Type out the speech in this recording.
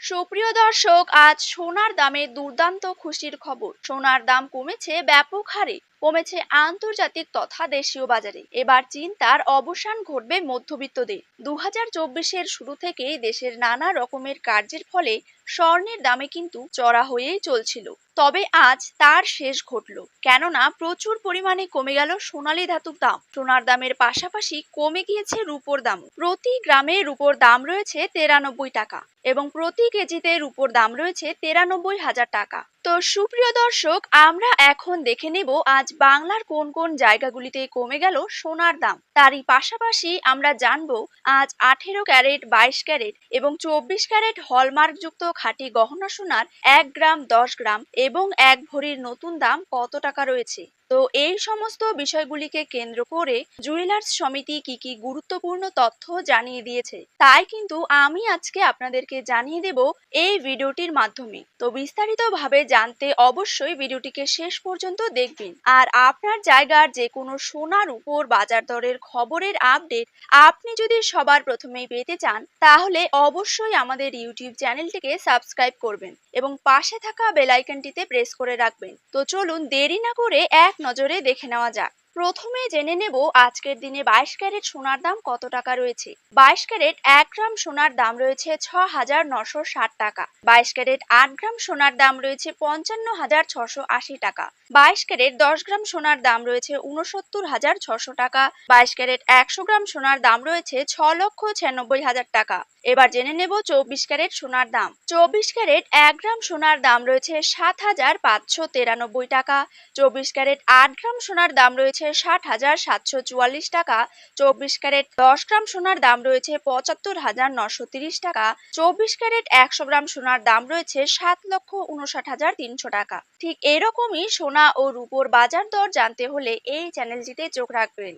সুপ্রিয় দর্শক, আজ সোনার দামে দুর্দান্ত খুশির খবর। সোনার দাম কমেছে ব্যাপক হারে। কমেছে আন্তর্জাতিক তথা দেশীয় বাজারে। এবার চিন্তার অবসান ঘটবে মধ্যবিত্তদের। 2024-এর শুরু থেকেই দেশের নানা রকমের কার্যের ফলে স্বর্ণের দামে কিন্তু চড়া হয়েই চলছিল। তবে আজ তার শেষ ঘটল, কেননা প্রচুর পরিমাণে কমে গেল সোনালী ধাতুর দাম। সোনার দামের পাশাপাশি কমে গিয়েছে রূপোর দাম। প্রতি গ্রামে রূপোর দাম রয়েছে 93 টাকা এবং প্রতি কেজিতে রূপোর দাম রয়েছে 93,000 টাকা। তো সুপ্রিয় দর্শক, আমরা এখন দেখে নেব আজ বাংলার কোন কোন জায়গাগুলিতে কমে গেল সোনার দাম। তারই পাশাপাশি আমরা জানবো আজ 18 ক্যারেট, 22 ক্যারেট এবং 24 ক্যারেট হলমার্কযুক্ত খাঁটি গহনা সোনার 1 গ্রাম, 10 গ্রাম এবং 1 ভরির নতুন দাম কত টাকা রয়েছে। তো এই সমস্ত বিষয়গুলিকে কেন্দ্র করে জুয়েলার্স সমিতি কি কি গুরুত্বপূর্ণ তথ্য জানিয়ে দিয়েছে, তাই কিন্তু আমি আজকে আপনাদেরকে জানিয়ে দেব এই ভিডিওটির মাধ্যমে। তো বিস্তারিতভাবে জানতে অবশ্যই ভিডিওটিকে শেষ পর্যন্ত দেখবেন। আর আপনার জায়গার যে কোনো সোনার উপর বাজার দরের খবরের আপডেট আপনি যদি সবার প্রথমেই পেতে চান, তাহলে অবশ্যই আমাদের ইউটিউব চ্যানেলটিকে সাবস্ক্রাইব করবেন এবং পাশে থাকা বেল আইকনটিতে প্রেস করে রাখবেন। তো চলুন দেরি না করে এক নজরে দেখে নেওয়া যাক। প্রথমে জেনে নেব আজকের দিনে 22 ক্যারেট সোনার দাম কত টাকা রয়েছে। 22 ক্যারেট 1 গ্রাম সোনার দাম রয়েছে 6,960 টাকা। 22 ক্যারেট 8 গ্রাম সোনার দাম রয়েছে 55,680 টাকা। 22 ক্যারেট 10 গ্রাম সোনার দাম রয়েছে 69,600 টাকা। 22 ক্যারেট 100 গ্রাম সোনার দাম রয়েছে 6,96,000 টাকা। এবার জেনে নেব 24 ক্যারেট সোনার দাম। 24 ক্যারেট 1 গ্রাম সোনার দাম রয়েছে 7,593 টাকা। 24 ক্যারেট 8 গ্রাম সোনার দাম রয়েছে 60,744 টাকা। 24 ক্যারেট 10 গ্রাম সোনার দাম রয়েছে 75,930 টাকা। 24 ক্যারেট 100 গ্রাম সোনার দাম রয়েছে 7,59,300 টাকা। ঠিক এরকমই সোনা ও রূপোর বাজার দর জানতে হলে এই চ্যানেলটিতে চোখ রাখবেন।